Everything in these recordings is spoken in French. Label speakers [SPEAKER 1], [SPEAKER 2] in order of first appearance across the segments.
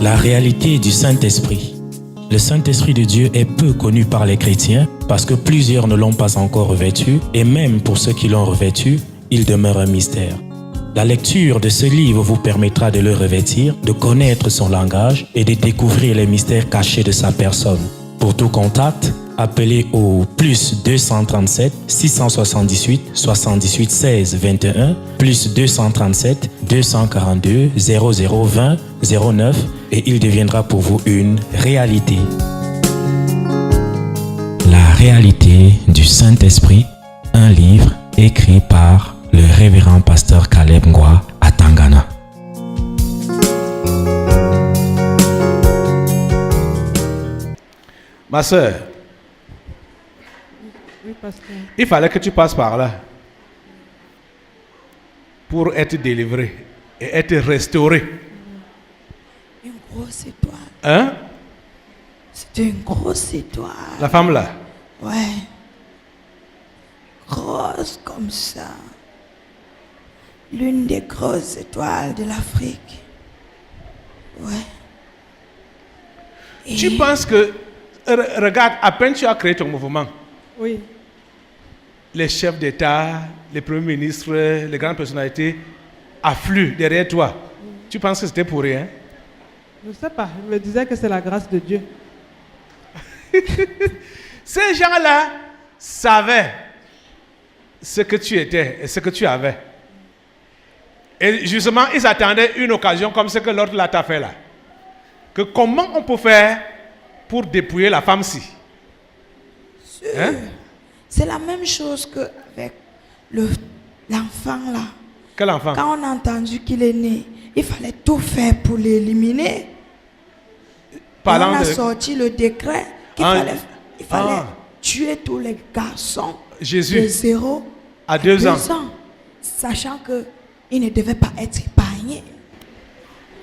[SPEAKER 1] La réalité du Saint-Esprit. Le Saint-Esprit de Dieu est peu connu par les chrétiens parce que plusieurs ne l'ont pas encore revêtu et même pour ceux qui l'ont revêtu, il demeure un mystère. La lecture de ce livre vous permettra de le revêtir, de connaître son langage et de découvrir les mystères cachés de sa personne. Pour tout contact, appelez au plus 237 678 78 16 21 plus 237 242 0020 09 et il deviendra pour vous une réalité. La réalité du Saint-Esprit, un livre écrit par le révérend pasteur Caleb Ngwa à Tangana.
[SPEAKER 2] Ma soeur,
[SPEAKER 3] Oui, pasteur.
[SPEAKER 2] il fallait que tu passes par là pour être délivré et être restauré.
[SPEAKER 4] Une grosse étoile.
[SPEAKER 2] Hein?
[SPEAKER 4] C'était une grosse étoile.
[SPEAKER 2] La femme là?
[SPEAKER 4] Ouais. Grosse comme ça. L'une des grosses étoiles de l'Afrique. Ouais. Et
[SPEAKER 2] Tu penses que, regarde, à peine tu as créé ton mouvement,
[SPEAKER 3] Oui.
[SPEAKER 2] les chefs d'État, les premiers ministres, les grandes personnalités affluent derrière toi. Tu penses que c'était pour rien?
[SPEAKER 3] Je ne sais pas. Je me disais que c'est la grâce de Dieu.
[SPEAKER 2] Ces gens-là savaient ce que tu étais et ce que tu avais. Et justement, ils attendaient une occasion comme ce que l'autre là t'a fait là. Que comment on peut faire pour dépouiller la femme-ci? Hein?
[SPEAKER 4] c'est la même chose qu'avec l'enfant là.
[SPEAKER 2] Quel enfant?
[SPEAKER 4] Quand on a entendu qu'il est né, il fallait tout faire pour l'éliminer.
[SPEAKER 2] Parlant
[SPEAKER 4] On a
[SPEAKER 2] de
[SPEAKER 4] sorti le décret qu'il
[SPEAKER 2] Ah,
[SPEAKER 4] fallait tuer tous les garçons
[SPEAKER 2] Jésus.
[SPEAKER 4] de 0
[SPEAKER 2] À 2 ans.
[SPEAKER 4] sachant qu'ils ne devaient pas être épargnés.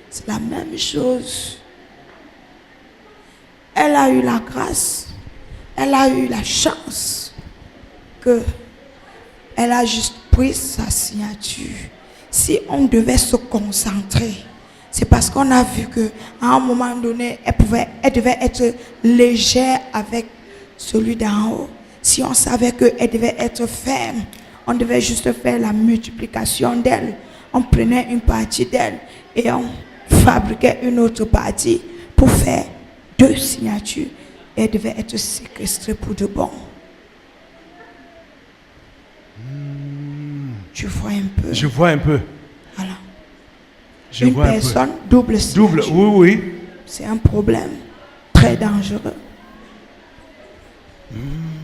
[SPEAKER 4] C'est la même chose. Elle a eu la grâce, elle a eu la chance que elle a juste pris sa signature. Si on devait se concentrer, c'est parce qu'on a vu qu'à un moment donné, elle devait être légère avec celui d'en haut. Si on savait qu'elle devait être ferme, on devait juste faire la multiplication d'elle. On prenait une partie d'elle et on fabriquait une autre partie pour faire 2 signatures. Elle devait être séquestrée pour de bon. Tu vois un peu.
[SPEAKER 2] Je vois un peu.
[SPEAKER 4] Voilà.
[SPEAKER 2] Je
[SPEAKER 4] Une
[SPEAKER 2] vois un
[SPEAKER 4] personne, double
[SPEAKER 2] peu.
[SPEAKER 4] signature.
[SPEAKER 2] Double, oui, oui.
[SPEAKER 4] C'est un problème très dangereux.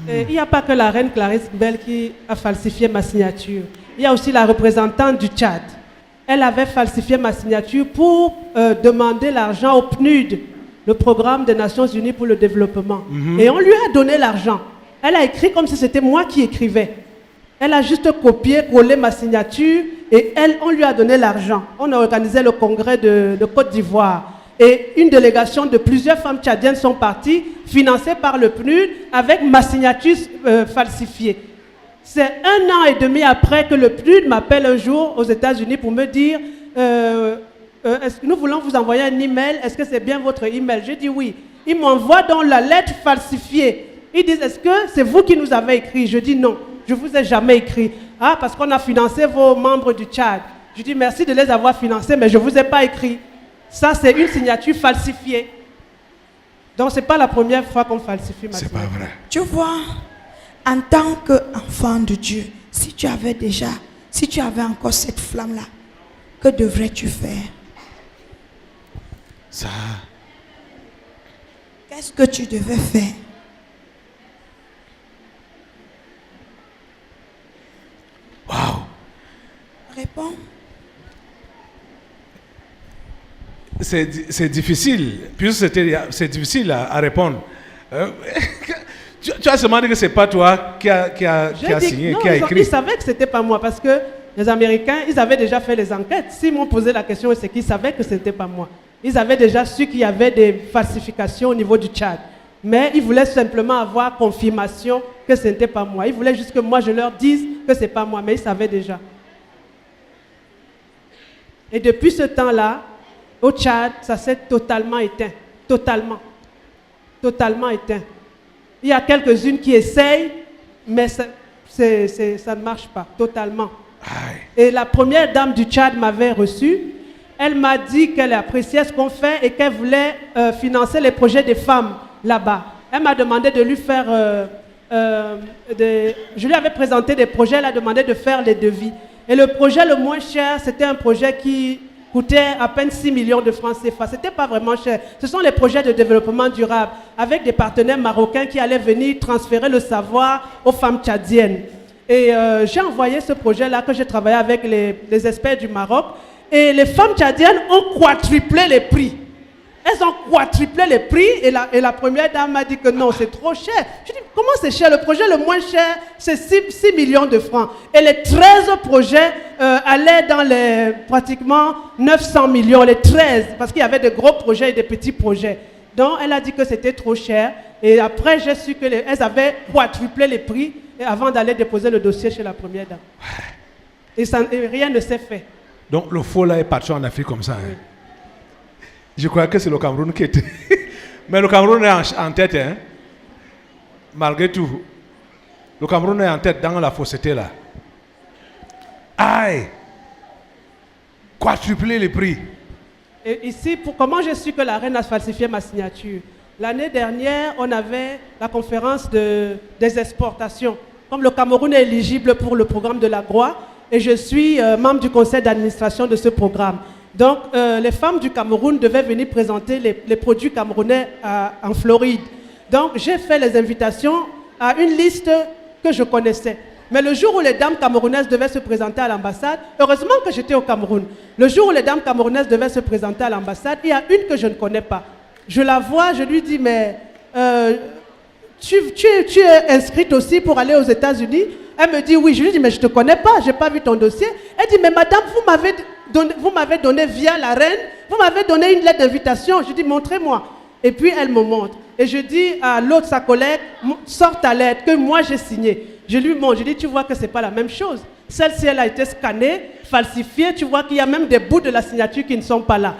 [SPEAKER 3] Et il n'y a pas que la reine Clarisse Bell qui a falsifié ma signature. Il y a aussi la représentante du Tchad. Elle avait falsifié ma signature pour demander l'argent au PNUD, le programme des Nations Unies pour le développement. Et on lui a donné l'argent. Elle a écrit comme si c'était moi qui écrivais. Elle a juste copié, collé ma signature et on lui a donné l'argent. On a organisé le congrès de Côte d'Ivoire. Et une délégation de plusieurs femmes tchadiennes sont parties, financées par le PNUD, avec ma signature falsifiée. C'est 1 an et demi après que le PNUD m'appelle un jour aux États-Unis pour me dire est-ce que nous voulons vous envoyer un email, est-ce que c'est bien votre email? J'ai dit oui. Ils m'envoient donc la lettre falsifiée. Ils disent est-ce que c'est vous qui nous avez écrit? Je dis non, je ne vous ai jamais écrit. Ah, parce qu'on a financé vos membres du Tchad. Je dis merci de les avoir financés, mais je ne vous ai pas écrit. Ça, c'est une signature falsifiée. Donc, ce n'est pas la première fois qu'on falsifie ma signature.
[SPEAKER 2] C'est pas vrai.
[SPEAKER 4] Tu vois, en tant qu'enfant de Dieu, si tu avais encore cette flamme-là, que devrais-tu faire?
[SPEAKER 2] Ça.
[SPEAKER 4] Qu'est-ce que tu devais faire?
[SPEAKER 2] Waouh.
[SPEAKER 4] Réponds.
[SPEAKER 2] C'est difficile, puisque c'est difficile à répondre. Tu as seulement dit que ce n'est pas toi qui a signé,
[SPEAKER 3] non,
[SPEAKER 2] qui a écrit.
[SPEAKER 3] Ils savaient que ce n'était pas moi parce que les Américains, ils avaient déjà fait les enquêtes. S'ils m'ont posé la question, c'est qu'ils savaient que ce n'était pas moi. Ils avaient déjà su qu'il y avait des falsifications au niveau du Tchad. Mais ils voulaient simplement avoir confirmation que ce n'était pas moi. Ils voulaient juste que moi, je leur dise que ce n'est pas moi, mais ils savaient déjà. Et depuis ce temps-là, au Tchad, ça s'est totalement éteint. Totalement. Totalement éteint. Il y a quelques-unes qui essayent, mais ça ne marche pas, totalement.
[SPEAKER 2] Aïe.
[SPEAKER 3] Et la première dame du Tchad m'avait reçu. Elle m'a dit qu'elle appréciait ce qu'on fait et qu'elle voulait financer les projets des femmes là-bas. Elle m'a demandé de lui faire... je lui avais présenté des projets, elle a demandé de faire les devis. Et le projet le moins cher, c'était un projet qui coûtait à peine 6 millions de francs CFA. Ce n'était pas vraiment cher. Ce sont les projets de développement durable avec des partenaires marocains qui allaient venir transférer le savoir aux femmes tchadiennes. Et j'ai envoyé ce projet-là que j'ai travaillé avec les experts du Maroc. Et les femmes tchadiennes ont quadruplé les prix. Elles ont quadruplé les prix et la première dame m'a dit que non, c'est trop cher. Je dis, comment c'est cher? Le projet le moins cher, c'est 6 millions de francs. Et les 13 projets allaient dans les pratiquement 900 millions, les 13, parce qu'il y avait de gros projets et de petits projets. Donc, elle a dit que c'était trop cher. Et après, j'ai su qu'elles avaient quadruplé les prix avant d'aller déposer le dossier chez la première dame. Et rien ne s'est fait.
[SPEAKER 2] Donc, le faux là est parti en Afrique comme ça. Hein. Oui. Je crois que c'est le Cameroun qui était. Mais le Cameroun est en tête, hein. Malgré tout. Le Cameroun est en tête dans la fausseté là. Aïe! Quadrupler les prix.
[SPEAKER 3] Et ici, comment j'ai su que la reine a falsifié ma signature? L'année dernière, on avait la conférence des exportations. Comme le Cameroun est éligible pour le programme de la GROA, et je suis membre du conseil d'administration de ce programme. Donc, les femmes du Cameroun devaient venir présenter les produits camerounais en Floride. Donc, j'ai fait les invitations à une liste que je connaissais. Mais le jour où les dames camerounaises devaient se présenter à l'ambassade, heureusement que j'étais au Cameroun. Le jour où les dames camerounaises devaient se présenter à l'ambassade, il y a une que je ne connais pas. Je la vois, je lui dis, mais tu es inscrite aussi pour aller aux États-Unis? Elle me dit oui. Je lui dis, mais je ne te connais pas, je n'ai pas vu ton dossier. Elle dit, mais madame, vous m'avez donné via la reine, vous m'avez donné une lettre d'invitation. Je dis, montrez-moi. Et puis elle me montre. Et je dis à l'autre, sa collègue, sors ta lettre que moi j'ai signée. Je lui montre, je dis, tu vois que ce n'est pas la même chose. Celle-ci, elle a été scannée, falsifiée, tu vois qu'il y a même des bouts de la signature qui ne sont pas là.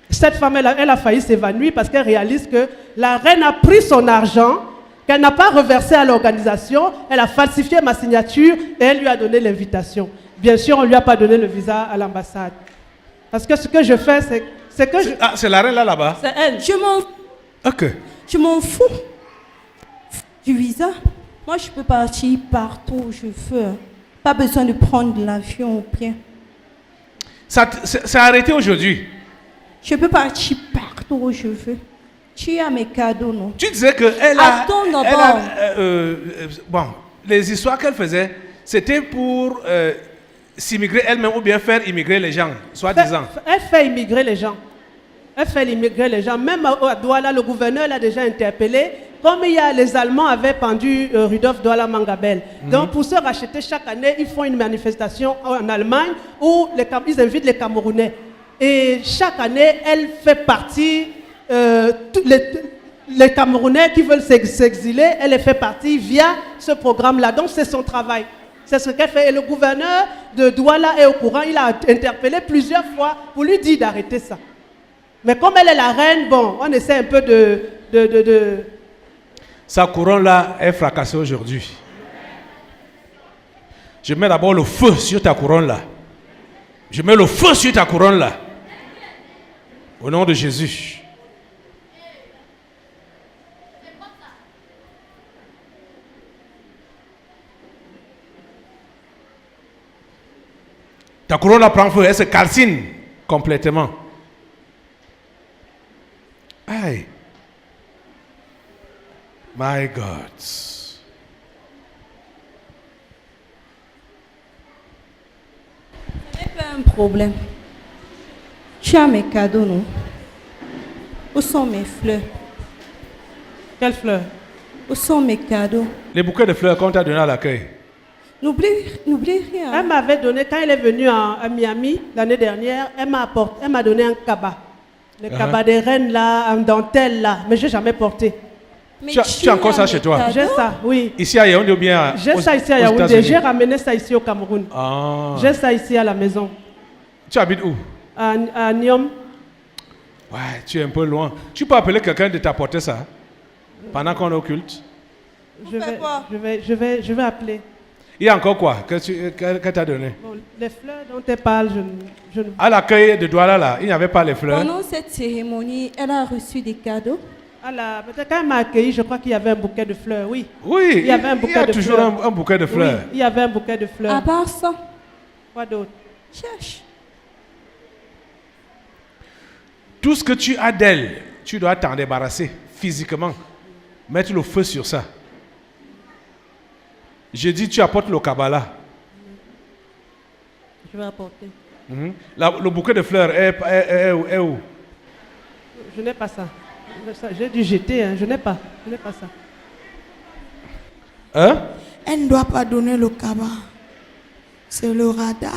[SPEAKER 3] Cette femme, elle a failli s'évanouir parce qu'elle réalise que la reine a pris son argent, qu'elle n'a pas reversé à l'organisation, elle a falsifié ma signature et elle lui a donné l'invitation. Bien sûr, on ne lui a pas donné le visa à l'ambassade. Parce que ce que je fais, c'est que...
[SPEAKER 2] c'est la reine là-bas?
[SPEAKER 5] C'est elle. Je m'en fous du visa. Moi, je peux partir partout où je veux. Pas besoin de prendre l'avion ou bien.
[SPEAKER 2] C'est arrêté aujourd'hui?
[SPEAKER 5] Je peux partir partout où je veux. Tu as mes cadeaux, non?
[SPEAKER 2] Tu disais qu'elle a...
[SPEAKER 5] Attends d'abord.
[SPEAKER 2] Bon, les histoires qu'elle faisait, c'était pour s'immigrer elle-même ou bien faire immigrer les gens, soi-disant.
[SPEAKER 3] Elle fait immigrer les gens. Elle fait immigrer les gens. Même à Douala, le gouverneur l'a déjà interpellé. Comme les Allemands avaient pendu Rudolf Douala Mangabel. Donc, pour se racheter chaque année, ils font une manifestation en Allemagne où ils invitent les Camerounais. Et chaque année, elle fait partie, les Camerounais qui veulent s'exiler, elle les fait partie via ce programme-là. Donc, c'est son travail. C'est ce qu'elle fait. Et le gouverneur de Douala est au courant. Il a interpellé plusieurs fois pour lui dire d'arrêter ça. Mais comme elle est la reine, bon, on essaie un peu de...
[SPEAKER 2] Sa couronne-là est fracassée aujourd'hui. Je mets d'abord le feu sur ta couronne-là. Je mets le feu sur ta couronne-là. Au nom de Jésus. Ta couronne-là prend feu, elle se calcine complètement. Aïe. My God.
[SPEAKER 5] Ce n'est pas un problème. Tu as mes cadeaux, non? Où sont mes fleurs?
[SPEAKER 3] Quelles fleurs?
[SPEAKER 5] Où sont mes cadeaux?
[SPEAKER 2] Les bouquets de fleurs qu'on t'a donné à l'accueil.
[SPEAKER 5] N'oublie rien.
[SPEAKER 3] Elle m'avait donné, quand elle est venue à Miami l'année dernière, elle m'a donné un cabas. Le cabas des reines là, en dentelle là, mais je n'ai jamais porté.
[SPEAKER 5] Mais
[SPEAKER 2] tu as encore ça chez toi?
[SPEAKER 3] J'ai ça, oui.
[SPEAKER 2] Ici à Yaoundé ou bien
[SPEAKER 3] j'ai ça ici à Yaoundé. J'ai ramené ça ici au Cameroun.
[SPEAKER 2] Ah.
[SPEAKER 3] J'ai ça ici à la maison.
[SPEAKER 2] Tu habites où?
[SPEAKER 3] À Niom.
[SPEAKER 2] Ouais, tu es un peu loin. Tu peux appeler quelqu'un de t'apporter ça pendant qu'on est au culte.
[SPEAKER 3] Je vais appeler.
[SPEAKER 2] Il y a encore quoi que t'as donné?
[SPEAKER 3] Bon, les fleurs dont elle parle, je ne...
[SPEAKER 2] À l'accueil de Douala, là, il n'y avait pas les fleurs.
[SPEAKER 5] Pendant cette cérémonie, elle a reçu des cadeaux.
[SPEAKER 3] Peut-être quand elle m'a accueilli, je crois qu'il y avait un bouquet de fleurs, oui.
[SPEAKER 2] Oui,
[SPEAKER 3] Il y avait un bouquet de
[SPEAKER 2] toujours
[SPEAKER 3] fleurs.
[SPEAKER 2] un bouquet de fleurs.
[SPEAKER 3] Oui, il y avait un bouquet de fleurs.
[SPEAKER 5] À part ça,
[SPEAKER 3] Quoi d'autre?
[SPEAKER 5] cherche.
[SPEAKER 2] Tout ce que tu as d'elle, tu dois t'en débarrasser physiquement. Mettre le feu sur ça. Je dis, tu apportes le Kabbalah.
[SPEAKER 3] Je vais apporter.
[SPEAKER 2] Le bouquet de fleurs est où?
[SPEAKER 3] Je n'ai pas ça. J'ai dû jeter, hein. Je n'ai pas ça.
[SPEAKER 2] Hein?
[SPEAKER 4] Elle ne doit pas donner le Kaba. C'est le radar.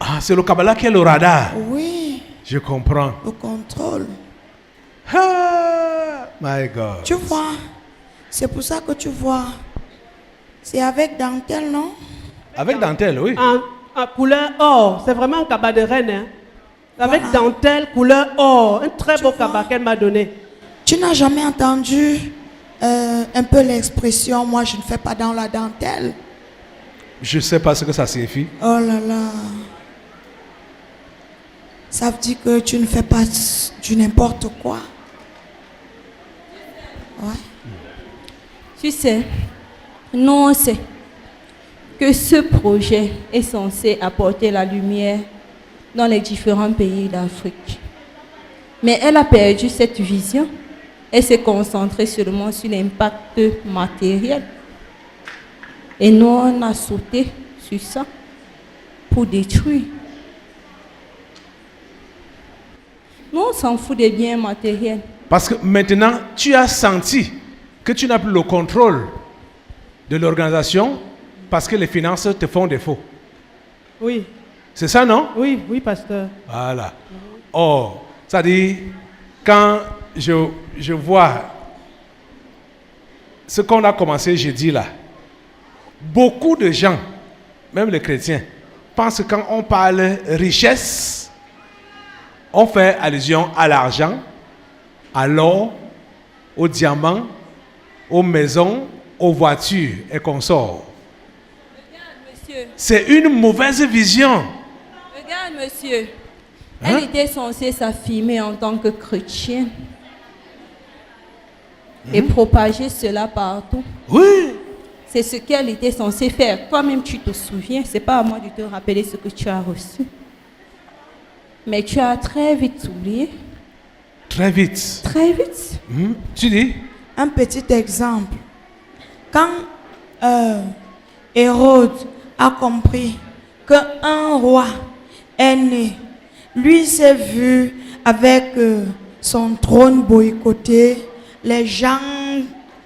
[SPEAKER 2] Ah, c'est le Kabbalah qui est le radar.
[SPEAKER 4] Oui,
[SPEAKER 2] Je comprends.
[SPEAKER 4] le contrôle.
[SPEAKER 2] Ah, my God.
[SPEAKER 4] Tu vois, c'est pour ça que tu vois. C'est avec dentelle, non?
[SPEAKER 2] Avec dentelle, oui.
[SPEAKER 3] En couleur or. C'est vraiment un cabas de reine, hein. Avec
[SPEAKER 4] Voilà.
[SPEAKER 3] dentelle, couleur or. Un très beau
[SPEAKER 4] vois.
[SPEAKER 3] cabas qu'elle m'a donné.
[SPEAKER 4] Tu n'as jamais entendu un peu l'expression « moi je ne fais pas dans la dentelle ».
[SPEAKER 2] Je ne sais pas ce que ça signifie.
[SPEAKER 4] Oh là là. Ça veut dire que tu ne fais pas du n'importe quoi. Ouais.
[SPEAKER 5] Tu sais, nous on sait que ce projet est censé apporter la lumière dans les différents pays d'Afrique. Mais elle a perdu cette vision. Elle s'est concentrée seulement sur l'impact matériel. Et nous, on a sauté sur ça pour détruire. Nous, on s'en fout des biens matériels.
[SPEAKER 2] Parce que maintenant, tu as senti que tu n'as plus le contrôle de l'organisation parce que les finances te font défaut.
[SPEAKER 3] Oui,
[SPEAKER 2] C'est ça, non?
[SPEAKER 3] oui, oui, pasteur.
[SPEAKER 2] Voilà. Oh, ça dit, quand je vois ce qu'on a commencé jeudi là, beaucoup de gens, même les chrétiens, pensent que quand on parle richesse, on fait allusion à l'argent, à l'or, aux diamants, aux maisons, aux voitures et consorts.
[SPEAKER 5] Monsieur,
[SPEAKER 2] C'est une mauvaise vision.
[SPEAKER 5] regarde, monsieur.
[SPEAKER 2] Hein?
[SPEAKER 5] Elle était censée s'affirmer en tant que chrétienne et propager cela partout.
[SPEAKER 2] Oui.
[SPEAKER 5] C'est ce qu'elle était censée faire. Toi-même, tu te souviens. C'est pas à moi de te rappeler ce que tu as reçu. Mais tu as très vite oublié.
[SPEAKER 2] Très vite.
[SPEAKER 5] Très vite.
[SPEAKER 2] Tu dis?
[SPEAKER 4] Un petit exemple. Quand Hérode a compris qu'un roi est né, lui s'est vu avec son trône boycotté, les gens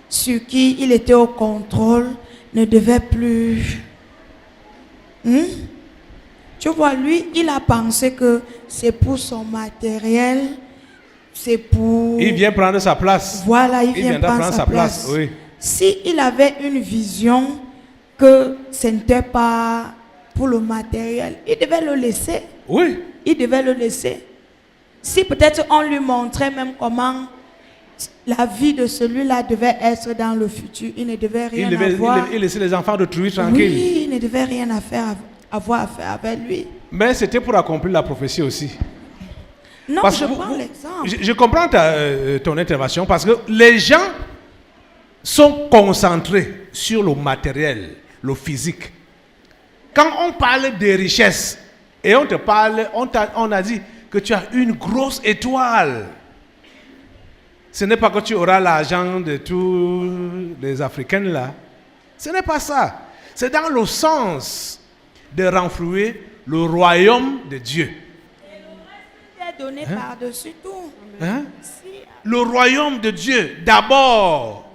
[SPEAKER 4] sur qui il était au contrôle ne devaient plus. Tu vois, lui, il a pensé que c'est pour son matériel, c'est pour...
[SPEAKER 2] Il vient prendre sa place.
[SPEAKER 4] Voilà, il vient
[SPEAKER 2] viendra
[SPEAKER 4] prendre sa place.
[SPEAKER 2] Oui.
[SPEAKER 4] S'il avait une vision que ce n'était pas pour le matériel, il devait le laisser.
[SPEAKER 2] Oui.
[SPEAKER 4] Il devait le laisser. Si peut-être on lui montrait même comment la vie de celui-là devait être dans le futur, il ne devait rien avoir.
[SPEAKER 2] Il laissait les enfants de truie tranquilles.
[SPEAKER 4] Oui, il ne devait rien avoir à faire avec lui.
[SPEAKER 2] Mais c'était pour accomplir la prophétie aussi.
[SPEAKER 4] Non,
[SPEAKER 2] Parce
[SPEAKER 4] je
[SPEAKER 2] que
[SPEAKER 4] prends l'exemple.
[SPEAKER 2] je comprends ton intervention parce que les gens sont concentrés sur le matériel, le physique. Quand on parle des richesses et on te parle, on a dit que tu as une grosse étoile. Ce n'est pas que tu auras l'argent de tous les Africains là. Ce n'est pas ça. C'est dans le sens de renflouer le royaume de Dieu.
[SPEAKER 4] Il est donné par-dessus tout.
[SPEAKER 2] Hein? Le royaume de Dieu d'abord.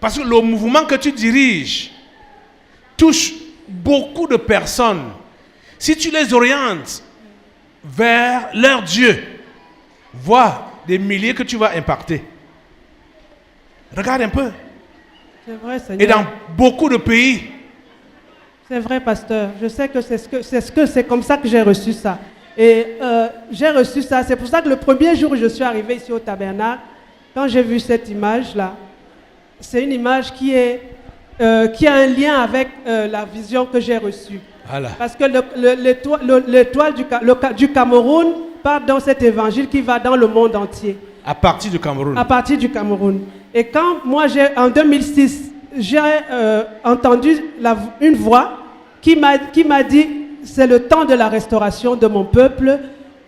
[SPEAKER 2] Parce que le mouvement que tu diriges touche beaucoup de personnes. Si tu les orientes vers leur Dieu, vois des milliers que tu vas impacter. Regarde un peu.
[SPEAKER 3] C'est vrai, Seigneur.
[SPEAKER 2] Et dans beaucoup de pays,
[SPEAKER 3] C'est vrai, pasteur. Je sais que c'est comme ça que j'ai reçu ça. Et j'ai reçu ça. C'est pour ça que le premier jour où je suis arrivée ici au tabernacle, quand j'ai vu cette image-là, c'est une image qui a un lien avec la vision que j'ai reçue.
[SPEAKER 2] Voilà.
[SPEAKER 3] Parce que l'étoile du Cameroun part dans cet évangile qui va dans le monde entier.
[SPEAKER 2] À partir du Cameroun.
[SPEAKER 3] À partir du Cameroun. Et quand moi, en 2006, j'ai entendu une voix qui m'a dit, c'est le temps de la restauration de mon peuple,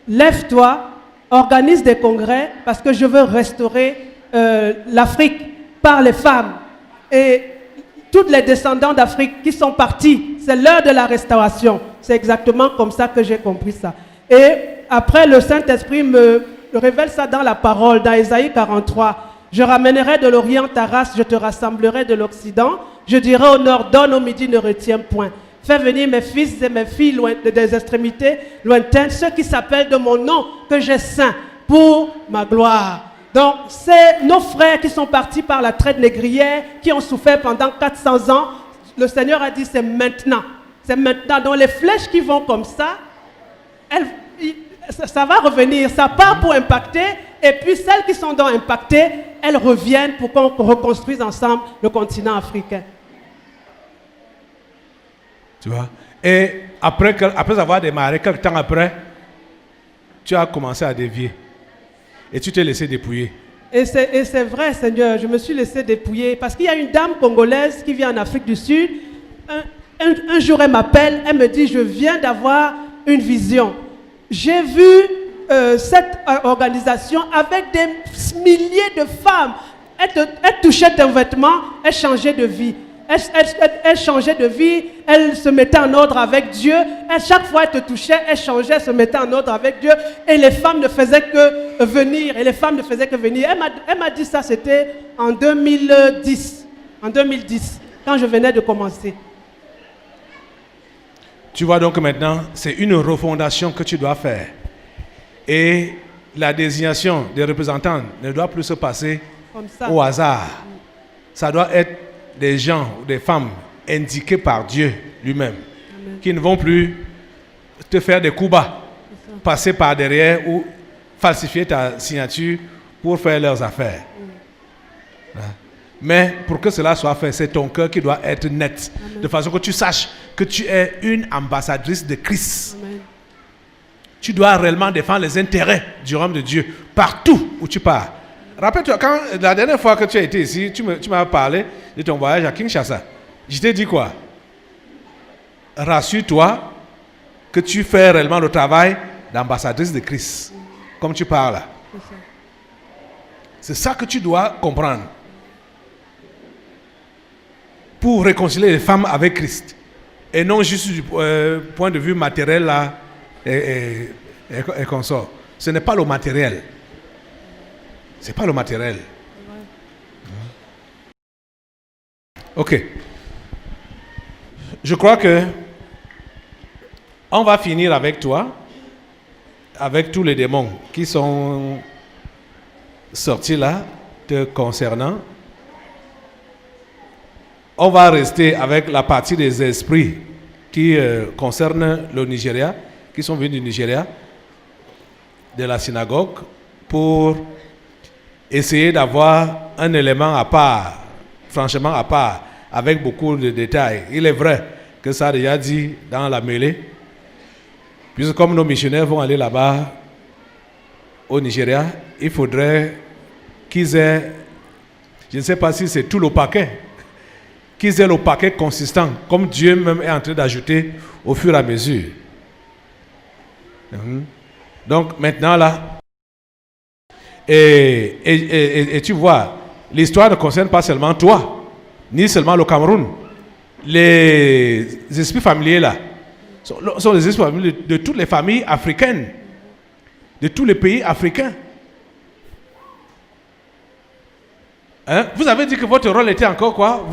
[SPEAKER 3] lève-toi, organise des congrès parce que je veux restaurer l'Afrique par les femmes. Et tous les descendants d'Afrique qui sont partis, c'est l'heure de la restauration. C'est exactement comme ça que j'ai compris ça. Et après, le Saint-Esprit me révèle ça dans la parole, dans Ésaïe 43. Je ramènerai de l'Orient ta race, je te rassemblerai de l'Occident. Je dirai au nord, donne, au midi, ne retiens point. Fais venir mes fils et mes filles des extrémités lointaines, ceux qui s'appellent de mon nom, que j'ai saint, pour ma gloire. Donc, c'est nos frères qui sont partis par la traite négrière, qui ont souffert pendant 400 ans. Le Seigneur a dit, c'est maintenant. C'est maintenant. Donc, les flèches qui vont comme ça, ça va revenir. Ça part pour impacter. Et puis, celles qui sont donc impactées, elles reviennent pour qu'on reconstruise ensemble le continent africain.
[SPEAKER 2] Tu vois? Et après avoir démarré, quelques temps après, tu as commencé à dévier. Et tu t'es laissé dépouiller.
[SPEAKER 3] Et c'est vrai, Seigneur, je me suis laissé dépouiller. Parce qu'il y a une dame congolaise qui vient en Afrique du Sud. Un jour, elle m'appelle, elle me dit, je viens d'avoir une vision. J'ai vu cette organisation avec des milliers de femmes. Elle touchait tes vêtements, elle changeait de vie. Elle changeait de vie, elle se mettait en ordre avec Dieu. Chaque fois elle te touchait, elle changeait, se mettait en ordre avec Dieu. Et les femmes ne faisaient que venir. Elle m'a dit ça, c'était en 2010. En 2010, quand je venais de commencer.
[SPEAKER 2] Tu vois donc maintenant, c'est une refondation que tu dois faire. Et la désignation des représentants ne doit plus se passer au hasard. Ça doit être des gens ou des femmes indiqués par Dieu lui-même, qui ne vont plus te faire des coups bas, passer par derrière ou falsifier ta signature pour faire leurs affaires. Mais pour que cela soit fait, c'est ton cœur qui doit être net, de façon que tu saches que tu es une ambassadrice de Christ.
[SPEAKER 3] Amen.
[SPEAKER 2] Tu dois réellement défendre les intérêts du royaume de Dieu partout où tu pars. Rappelle-toi, quand la dernière fois que tu as été ici, tu m'as parlé de ton voyage à Kinshasa. Je t'ai dit quoi? Rassure-toi que tu fais réellement le travail d'ambassadrice de Christ, comme tu parles là. C'est ça que tu dois comprendre. Pour réconcilier les femmes avec Christ. Et non juste du point de vue matériel là, et consort. Ce n'est pas le matériel. C'est pas le matériel. Ok. Je crois que on va finir avec toi, avec tous les démons qui sont sortis là, te concernant. On va rester avec la partie des esprits qui concernent le Nigeria, qui sont venus du Nigeria, de la synagogue, pour essayer d'avoir un élément à part, franchement à part, avec beaucoup de détails. Il est vrai que ça a déjà dit dans la mêlée, puisque comme nos missionnaires vont aller là-bas au Nigeria, il faudrait qu'ils aient, je ne sais pas si c'est tout le paquet, qu'ils aient le paquet consistant, comme Dieu même est en train d'ajouter au fur et à mesure. Donc maintenant là, et tu vois, l'histoire ne concerne pas seulement toi, ni seulement le Cameroun. Les esprits familiers là sont les esprits familiers de toutes les familles africaines, de tous les pays africains. Hein? Vous avez dit que votre rôle était encore quoi?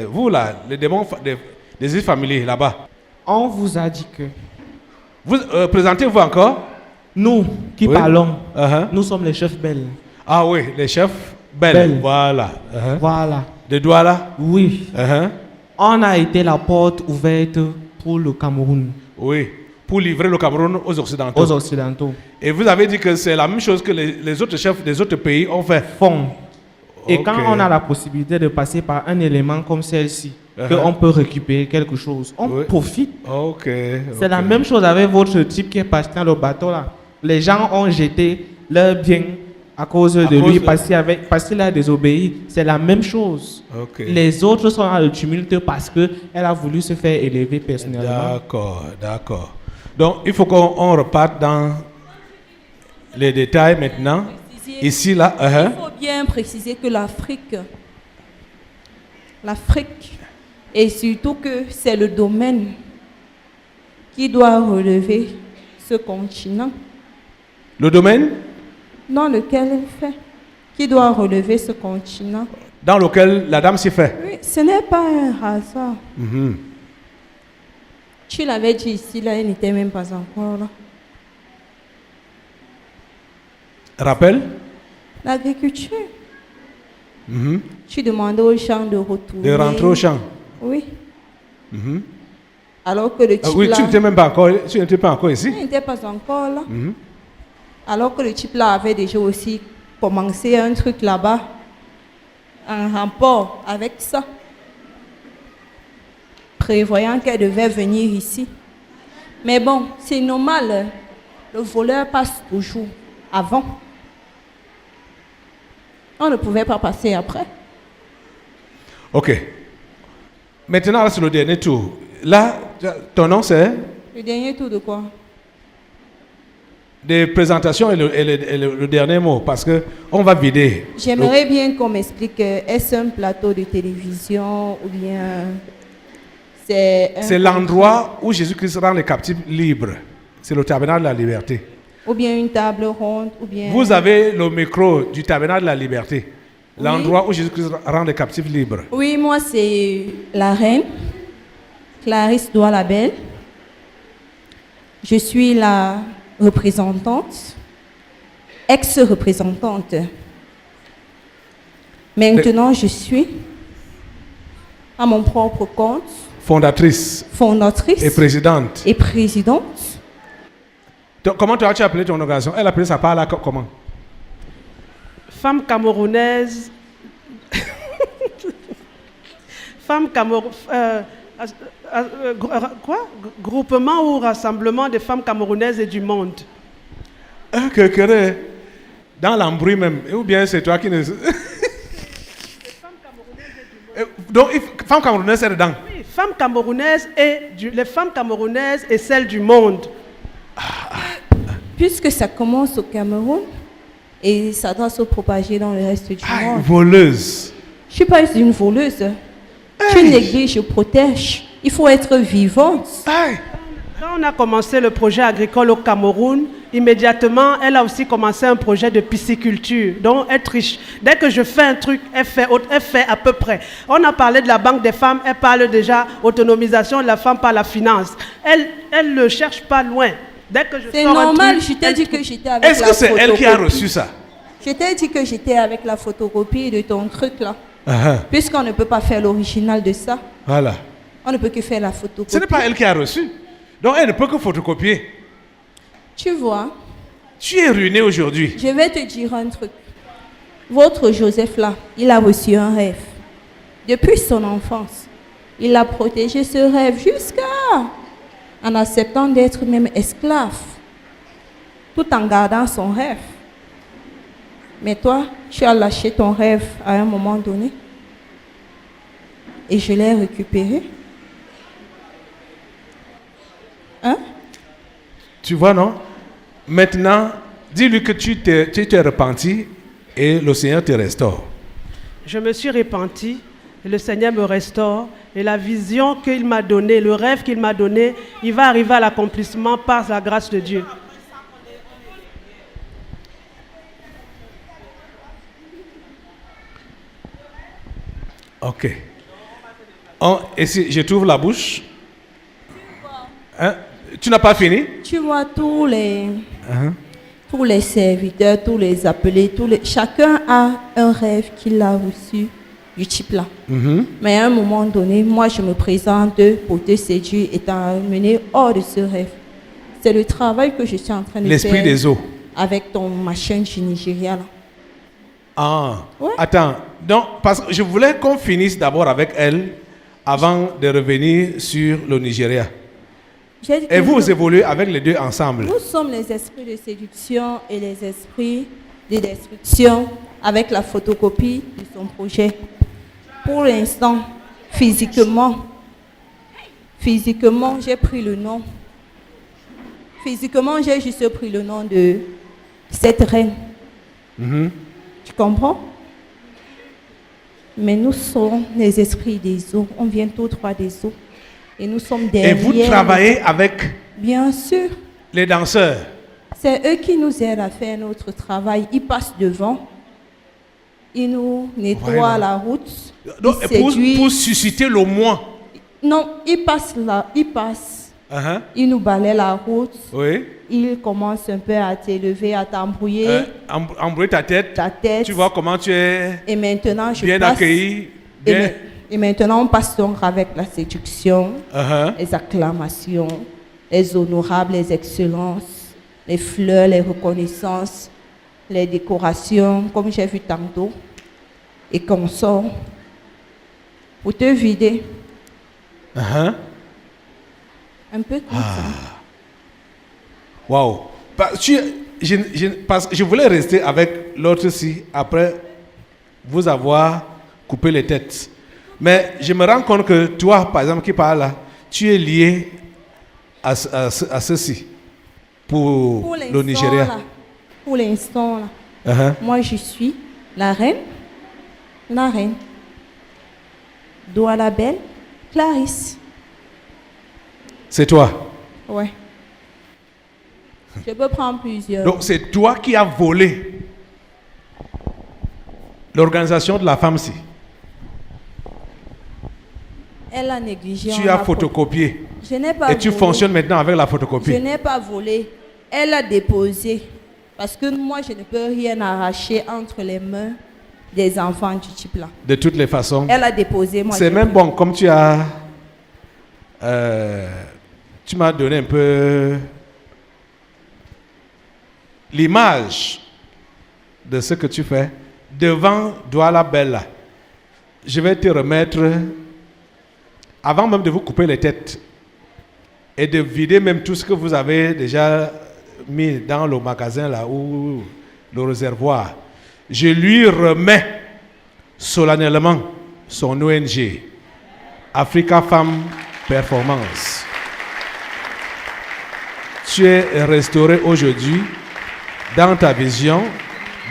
[SPEAKER 2] Vous là, les démons des esprits familiers là-bas.
[SPEAKER 6] On vous a dit que
[SPEAKER 2] Vous présentez-vous encore?
[SPEAKER 6] nous qui
[SPEAKER 2] Oui.
[SPEAKER 6] parlons,
[SPEAKER 2] Uh-huh.
[SPEAKER 6] nous sommes les chefs belges.
[SPEAKER 2] Ah oui, les chefs Bell.
[SPEAKER 6] Bell.
[SPEAKER 2] Voilà. Uh-huh.
[SPEAKER 6] Voilà.
[SPEAKER 2] De Douala.
[SPEAKER 6] Oui.
[SPEAKER 2] Uh-huh.
[SPEAKER 6] On a été la porte ouverte pour le Cameroun.
[SPEAKER 2] Oui. pour livrer le Cameroun aux Occidentaux.
[SPEAKER 6] aux Occidentaux.
[SPEAKER 2] Et vous avez dit que c'est la même chose que les autres chefs des autres pays ont fait.
[SPEAKER 6] Font. Et quand
[SPEAKER 2] Ok.
[SPEAKER 6] on a la possibilité de passer par un élément comme celle-ci,
[SPEAKER 2] Uh-huh.
[SPEAKER 6] qu'on peut récupérer quelque chose, on
[SPEAKER 2] Oui.
[SPEAKER 6] profite.
[SPEAKER 2] Ok.
[SPEAKER 6] C'est la même chose avec votre type qui est parti dans le bateau là. Les gens ont jeté leur bien à cause de
[SPEAKER 2] cause
[SPEAKER 6] lui
[SPEAKER 2] de-
[SPEAKER 6] parce qu'il a désobéi. C'est la même chose.
[SPEAKER 2] Ok.
[SPEAKER 6] Les autres sont dans le tumulte parce qu'elle a voulu se faire élever personnellement.
[SPEAKER 2] D'accord, d'accord. Donc, il faut qu'on reparte dans les détails maintenant. Ici, là.
[SPEAKER 5] Il
[SPEAKER 2] uh-huh.
[SPEAKER 5] faut bien préciser que l'Afrique, et surtout que c'est le domaine qui doit relever ce continent
[SPEAKER 2] Le domaine
[SPEAKER 5] dans lequel elle fait, qui doit relever ce continent.
[SPEAKER 2] dans lequel la dame s'y fait.
[SPEAKER 5] Oui, ce n'est pas un hasard.
[SPEAKER 2] Mhm.
[SPEAKER 5] Tu l'avais dit ici, là, elle n'était même pas encore là.
[SPEAKER 2] Rappel
[SPEAKER 5] L'agriculture.
[SPEAKER 2] Mhm.
[SPEAKER 5] Tu demandais aux gens de retourner.
[SPEAKER 2] De rentrer au champ.
[SPEAKER 5] Oui.
[SPEAKER 2] Mhm.
[SPEAKER 5] Alors que le type
[SPEAKER 2] Oui,
[SPEAKER 5] là,
[SPEAKER 2] tu n'étais même pas encore ici.
[SPEAKER 5] il n'était pas encore là.
[SPEAKER 2] Mhm.
[SPEAKER 5] Alors que le type là avait déjà aussi commencé un truc là-bas en rapport avec ça, prévoyant qu'elle devait venir ici. Mais bon, c'est normal, hein. Le voleur passe toujours avant. On ne pouvait pas passer après.
[SPEAKER 2] Ok. Maintenant, là, c'est le dernier tour. Là, ton nom, c'est
[SPEAKER 5] Le dernier tour de quoi?
[SPEAKER 2] des présentations et le dernier mot, parce qu'on va vider.
[SPEAKER 5] J'aimerais bien qu'on m'explique, est-ce un plateau de télévision ou bien c'est un-
[SPEAKER 2] C'est l'endroit où Jésus-Christ rend les captifs libres. C'est le tabernacle de la liberté.
[SPEAKER 5] ou bien une table ronde ou bien...
[SPEAKER 2] Vous avez le micro du tabernacle de la liberté. L'endroit où Jésus-Christ rend les captifs libres.
[SPEAKER 5] Oui, moi c'est la reine Clarisse Doualabelle. Je suis la représentante, ex-représentante. Maintenant, je suis à mon propre compte,
[SPEAKER 2] Fondatrice
[SPEAKER 5] fondatrice
[SPEAKER 2] et présidente.
[SPEAKER 5] et présidente.
[SPEAKER 2] Comment tu as appelé ton organisation? Elle appelait ça par là comment?
[SPEAKER 3] Femmes camerounaises. Femmes camerounaises. Quoi? Groupement ou rassemblement des femmes camerounaises et du monde.
[SPEAKER 2] Dans l'embrouille même. Ou bien c'est toi qui ne... Donc, femme camerounaise, c'est dedans.
[SPEAKER 3] Oui, femmes camerounaises les femmes camerounaises et celles du monde.
[SPEAKER 5] Puisque ça commence au Cameroun et ça doit se propager dans le reste du
[SPEAKER 2] Ah,
[SPEAKER 5] monde.
[SPEAKER 2] voleuse.
[SPEAKER 5] Je ne suis pas une voleuse. Je néglige, je protège. Il faut être vivante.
[SPEAKER 2] Aïe.
[SPEAKER 3] Quand on a commencé le projet agricole au Cameroun, immédiatement, elle a aussi commencé un projet de pisciculture. Donc, elle triche. Dès que je fais un truc, elle fait à peu près. On a parlé de la Banque des femmes, elle parle déjà autonomisation de la femme par la finance. Elle ne cherche pas loin. Dès que je
[SPEAKER 5] C'est
[SPEAKER 3] sors un
[SPEAKER 5] normal,
[SPEAKER 3] truc,
[SPEAKER 5] je t'ai
[SPEAKER 3] elle
[SPEAKER 5] dit
[SPEAKER 3] trouve.
[SPEAKER 5] que j'étais avec la
[SPEAKER 2] Est-ce que c'est elle qui a
[SPEAKER 5] photocopie.
[SPEAKER 2] reçu ça?
[SPEAKER 5] Je t'ai dit que j'étais avec la photocopie de ton truc là.
[SPEAKER 2] Ah,
[SPEAKER 5] Puisqu'on ne peut pas faire l'original de ça,
[SPEAKER 2] voilà.
[SPEAKER 5] on ne peut que faire la photocopie.
[SPEAKER 2] Ce n'est pas elle qui a reçu. Donc elle ne peut que photocopier.
[SPEAKER 5] Tu vois,
[SPEAKER 2] Tu es ruiné aujourd'hui.
[SPEAKER 5] je vais te dire un truc. Votre Joseph là, il a reçu un rêve. Depuis son enfance, il a protégé ce rêve jusqu'à en acceptant d'être même esclave, tout en gardant son rêve. Mais toi, tu as lâché ton rêve à un moment donné. Et je l'ai récupéré. Hein?
[SPEAKER 2] Tu vois, non? Maintenant, dis-lui que tu t'es repenti et le Seigneur te restaure.
[SPEAKER 3] Je me suis repentie, et le Seigneur me restaure, et la vision qu'il m'a donnée, le rêve qu'il m'a donné, il va arriver à l'accomplissement par la grâce de Dieu.
[SPEAKER 2] Ok. Et si je t'ouvre la bouche? Hein? Tu n'as pas fini?
[SPEAKER 5] Tu vois tous les serviteurs, tous les appelés, chacun a un rêve qu'il a reçu du type là. Mais à un moment donné, moi je me présente pour te séduire et t'emmener hors de ce rêve. C'est le travail que je suis en train de
[SPEAKER 2] L'esprit
[SPEAKER 5] faire
[SPEAKER 2] des eaux.
[SPEAKER 5] avec ton machin du Nigeria. Là.
[SPEAKER 2] Ah,
[SPEAKER 5] Ouais.
[SPEAKER 2] attends. Donc, parce que je voulais qu'on finisse d'abord avec elle avant de revenir sur le Nigeria.
[SPEAKER 5] J'ai dit que
[SPEAKER 2] Et vous
[SPEAKER 5] nous-
[SPEAKER 2] évoluez avec les deux ensemble.
[SPEAKER 5] Nous sommes les esprits de séduction et les esprits de destruction avec la photocopie de son projet. Pour l'instant, physiquement, j'ai pris le nom. Physiquement, j'ai juste pris le nom de cette reine.
[SPEAKER 2] Mhm.
[SPEAKER 5] Tu comprends? Mais nous sommes les esprits des eaux. On vient tous trois des eaux. Et nous sommes
[SPEAKER 2] Et
[SPEAKER 5] derrière.
[SPEAKER 2] vous travaillez avec
[SPEAKER 5] Bien sûr.
[SPEAKER 2] les danseurs.
[SPEAKER 5] C'est eux qui nous aident à faire notre travail. Ils passent devant. Ils nous nettoient
[SPEAKER 2] Voilà.
[SPEAKER 5] la route.
[SPEAKER 2] Donc,
[SPEAKER 5] Ils séduisent.
[SPEAKER 2] pour susciter le moins.
[SPEAKER 5] Non, ils passent là. Ils passent.
[SPEAKER 2] Uh-huh.
[SPEAKER 5] Ils nous balaient la route.
[SPEAKER 2] Oui.
[SPEAKER 5] Ils commencent un peu à t'élever, à t'embrouiller
[SPEAKER 2] Embrouiller ta tête.
[SPEAKER 5] ta tête.
[SPEAKER 2] Tu vois comment tu es
[SPEAKER 5] Et maintenant, je
[SPEAKER 2] bien
[SPEAKER 5] passe.
[SPEAKER 2] accueilli.
[SPEAKER 5] Et,
[SPEAKER 2] Bien.
[SPEAKER 5] et maintenant, on passe donc avec la séduction,
[SPEAKER 2] Uh-huh.
[SPEAKER 5] les acclamations, les honorables, les excellences, les fleurs, les reconnaissances, les décorations, comme j'ai vu tantôt, et qu'on sort pour te vider
[SPEAKER 2] Uh-huh.
[SPEAKER 5] un peu comme ça.
[SPEAKER 2] Wow. Parce que je voulais rester avec l'autre-ci après vous avoir coupé les têtes. Mais je me rends compte que toi, par exemple, qui parle là, tu es lié à ceci pour
[SPEAKER 5] Pour
[SPEAKER 2] le
[SPEAKER 5] l'instant,
[SPEAKER 2] Nigeria.
[SPEAKER 5] là, pour l'instant, là,
[SPEAKER 2] Uh-huh.
[SPEAKER 5] moi je suis la reine, Douala Belle, Clarisse.
[SPEAKER 2] C'est toi.
[SPEAKER 5] Ouais. Je peux prendre plusieurs.
[SPEAKER 2] Donc c'est toi qui as volé l'organisation de la femme-ci.
[SPEAKER 5] Elle a négligé.
[SPEAKER 2] Tu
[SPEAKER 5] on
[SPEAKER 2] as
[SPEAKER 5] l'a
[SPEAKER 2] photocopié.
[SPEAKER 5] Je n'ai pas
[SPEAKER 2] Et tu
[SPEAKER 5] volé.
[SPEAKER 2] fonctionnes maintenant avec la
[SPEAKER 5] Je
[SPEAKER 2] photocopie.
[SPEAKER 5] n'ai pas volé. Elle a déposé. Parce que moi, je ne peux rien arracher entre les mains des enfants du type là.
[SPEAKER 2] De toutes les façons.
[SPEAKER 5] Elle a déposé. Moi,
[SPEAKER 2] C'est
[SPEAKER 5] j'ai
[SPEAKER 2] même
[SPEAKER 5] pris.
[SPEAKER 2] bon, comme tu as... tu m'as donné un peu l'image de ce que tu fais devant Douala Bella. Je vais te remettre, avant même de vous couper les têtes et de vider même tout ce que vous avez déjà mis dans le magasin là ou le réservoir, je lui remets solennellement son ONG, Africa Femmes Performance. Tu es restauré aujourd'hui dans ta vision,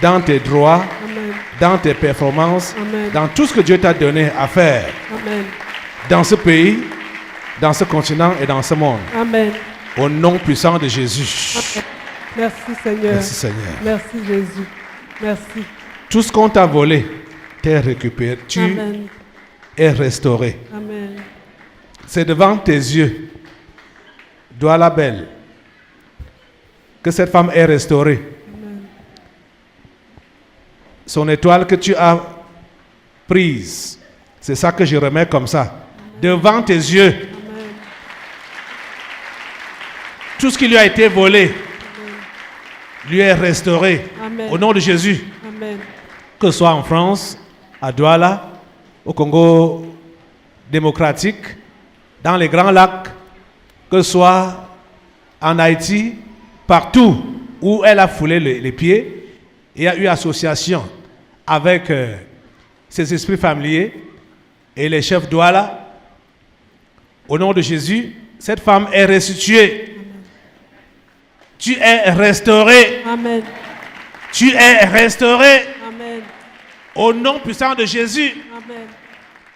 [SPEAKER 2] dans tes droits,
[SPEAKER 3] Amen.
[SPEAKER 2] dans tes performances,
[SPEAKER 3] Amen.
[SPEAKER 2] dans tout ce que Dieu t'a donné à faire
[SPEAKER 3] Amen.
[SPEAKER 2] dans ce pays, dans ce continent et dans ce monde.
[SPEAKER 3] Amen.
[SPEAKER 2] Au nom puissant de Jésus.
[SPEAKER 3] Merci Seigneur.
[SPEAKER 2] Merci Seigneur.
[SPEAKER 3] Merci Jésus. Merci.
[SPEAKER 2] Tout ce qu'on t'a volé, t'es récupéré. Tu
[SPEAKER 3] Amen.
[SPEAKER 2] es restauré.
[SPEAKER 3] Amen.
[SPEAKER 2] C'est devant tes yeux, Douala Belle, que cette femme est restaurée. Son étoile que tu as prise, c'est ça que je remets comme ça. Devant tes yeux.
[SPEAKER 3] Amen.
[SPEAKER 2] Tout ce qui lui a été volé lui est restauré.
[SPEAKER 3] Amen.
[SPEAKER 2] Au nom de Jésus.
[SPEAKER 3] Amen.
[SPEAKER 2] Que ce soit en France, à Douala, au Congo démocratique, dans les Grands Lacs, que ce soit en Haïti, partout où elle a foulé les pieds, il y a eu association avec ses esprits familiers et les chefs Douala. Au nom de Jésus, cette femme est restituée. Tu es restauré.
[SPEAKER 3] Amen.
[SPEAKER 2] Tu es restauré.
[SPEAKER 3] Amen.
[SPEAKER 2] Au nom puissant de Jésus.
[SPEAKER 3] Amen.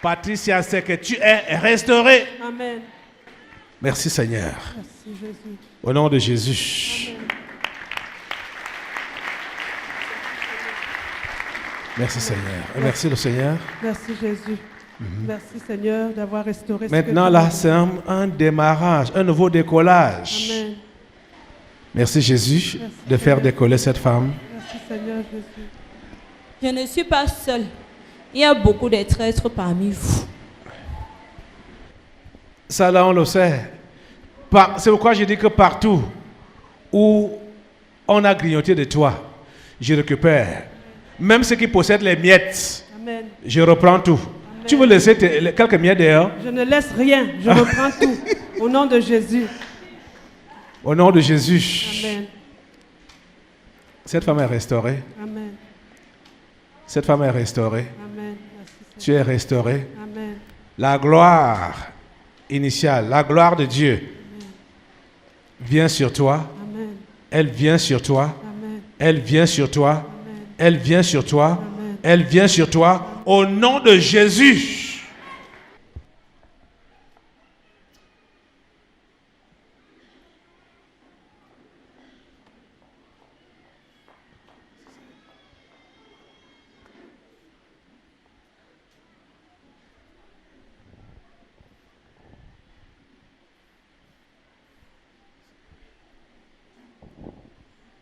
[SPEAKER 2] Patricia, c'est que tu es restauré.
[SPEAKER 3] Amen.
[SPEAKER 2] Merci Seigneur.
[SPEAKER 3] Merci Jésus.
[SPEAKER 2] Au nom de Jésus. Merci Seigneur. Et merci le Seigneur.
[SPEAKER 3] Merci Jésus. Merci Seigneur d'avoir restauré ce que
[SPEAKER 2] Maintenant
[SPEAKER 3] tu
[SPEAKER 2] là,
[SPEAKER 3] as.
[SPEAKER 2] c'est un démarrage, un nouveau décollage.
[SPEAKER 3] Amen.
[SPEAKER 2] Merci Jésus
[SPEAKER 3] Merci,
[SPEAKER 2] de faire
[SPEAKER 3] Seigneur.
[SPEAKER 2] décoller cette femme.
[SPEAKER 3] Merci Seigneur Jésus.
[SPEAKER 5] Je ne suis pas seule. Il y a beaucoup de traîtres parmi vous.
[SPEAKER 2] Ça là, on le sait. C'est pourquoi je dis que partout où on a grignoté de toi, je récupère. Même ceux qui possèdent les miettes,
[SPEAKER 3] Amen.
[SPEAKER 2] je reprends tout.
[SPEAKER 3] Amen.
[SPEAKER 2] Tu veux laisser quelques miettes dehors?
[SPEAKER 3] Je ne laisse rien, je reprends tout. Au nom de Jésus.
[SPEAKER 2] Au nom de Jésus.
[SPEAKER 3] Amen.
[SPEAKER 2] Cette femme est restaurée.
[SPEAKER 3] Amen.
[SPEAKER 2] Cette femme est restaurée.
[SPEAKER 3] Amen. Merci,
[SPEAKER 2] Tu es restauré.
[SPEAKER 3] Amen.
[SPEAKER 2] La gloire initiale, la gloire de Dieu vient sur toi.
[SPEAKER 3] Amen.
[SPEAKER 2] Elle vient sur toi.
[SPEAKER 3] Amen.
[SPEAKER 2] Elle vient sur toi.
[SPEAKER 3] Amen.
[SPEAKER 2] Elle vient sur toi.
[SPEAKER 3] Amen.
[SPEAKER 2] Elle vient sur toi. Au nom de Jésus.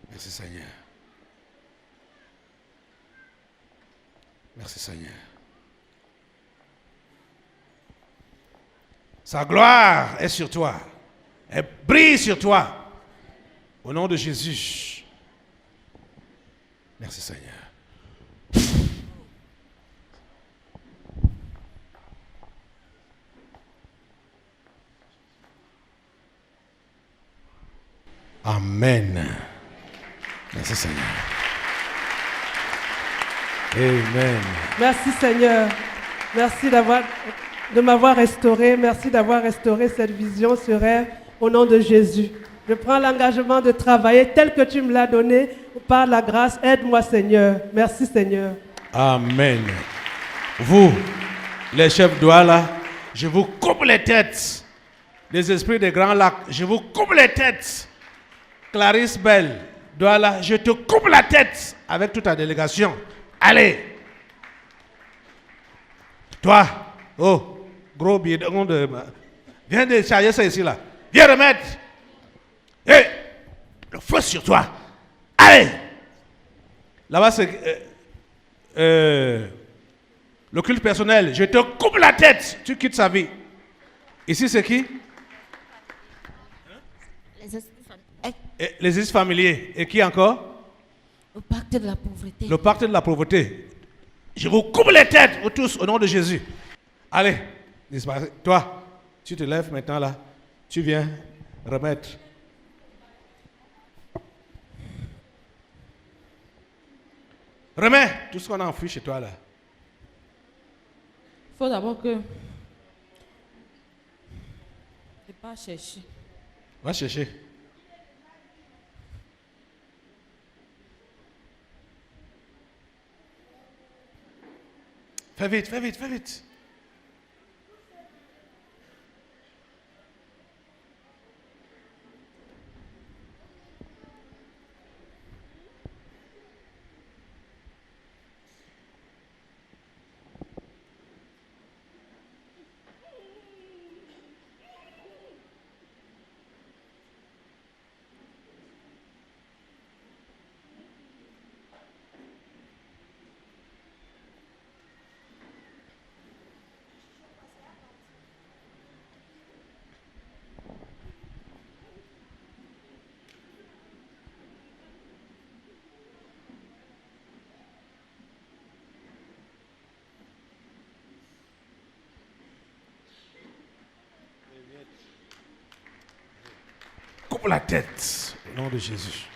[SPEAKER 2] Merci Seigneur. Merci Seigneur. Sa gloire est sur toi. Elle brille sur toi. Au nom de Jésus. Merci Seigneur. Amen. Merci Seigneur. Amen.
[SPEAKER 3] Merci Seigneur. Merci de m'avoir restauré. Merci d'avoir restauré cette vision sur elle. Au nom de Jésus. Je prends l'engagement de travailler tel que tu me l'as donné. Par la grâce, aide-moi Seigneur. Merci Seigneur.
[SPEAKER 2] Amen. Vous, les chefs d'Ouala, je vous coupe les têtes. Les esprits des grands lacs, je vous coupe les têtes. Clarisse Belle, Douala, je te coupe la tête avec toute ta délégation. Allez. Toi, oh, gros bidon de... Viens décharger ça ici, là. Viens remettre. Hé, le feu sur toi. Allez. Là-bas, c'est... le culte personnel, je te coupe la tête. Tu quittes sa vie. Ici, c'est qui? Les esprits familiers. Et qui encore?
[SPEAKER 7] Le pacte de la pauvreté.
[SPEAKER 2] Le pacte de la pauvreté. Je vous coupe les têtes, vous tous, au nom de Jésus. Allez, disparaissez. Toi, tu te lèves maintenant là. Tu viens remettre. Remets tout ce qu'on a enfoui chez toi là.
[SPEAKER 7] Il faut d'abord que... Je pas chercher.
[SPEAKER 2] Va chercher. Fais vite, fais vite, fais vite. Coupe la tête au nom de Jésus.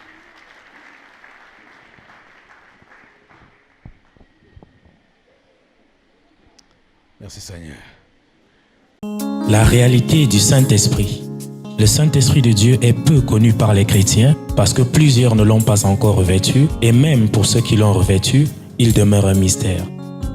[SPEAKER 2] Merci Seigneur.
[SPEAKER 1] La réalité du Saint-Esprit. Le Saint-Esprit de Dieu est peu connu par les chrétiens parce que plusieurs ne l'ont pas encore revêtu et même pour ceux qui l'ont revêtu, il demeure un mystère.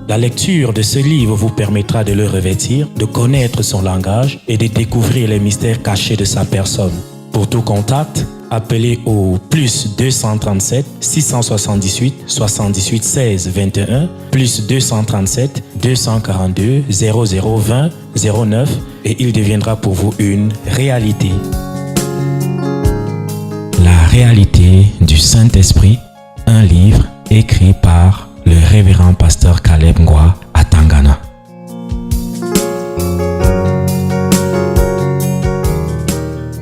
[SPEAKER 1] La lecture de ce livre vous permettra de le revêtir, de connaître son langage et de découvrir les mystères cachés de sa personne. Pour tout contact, appelez au plus 237 678 78 16 21 plus 237 242 0020 09 et il deviendra pour vous une réalité. La réalité du Saint-Esprit, un livre écrit par le révérend pasteur Caleb Ngwa à Tangana.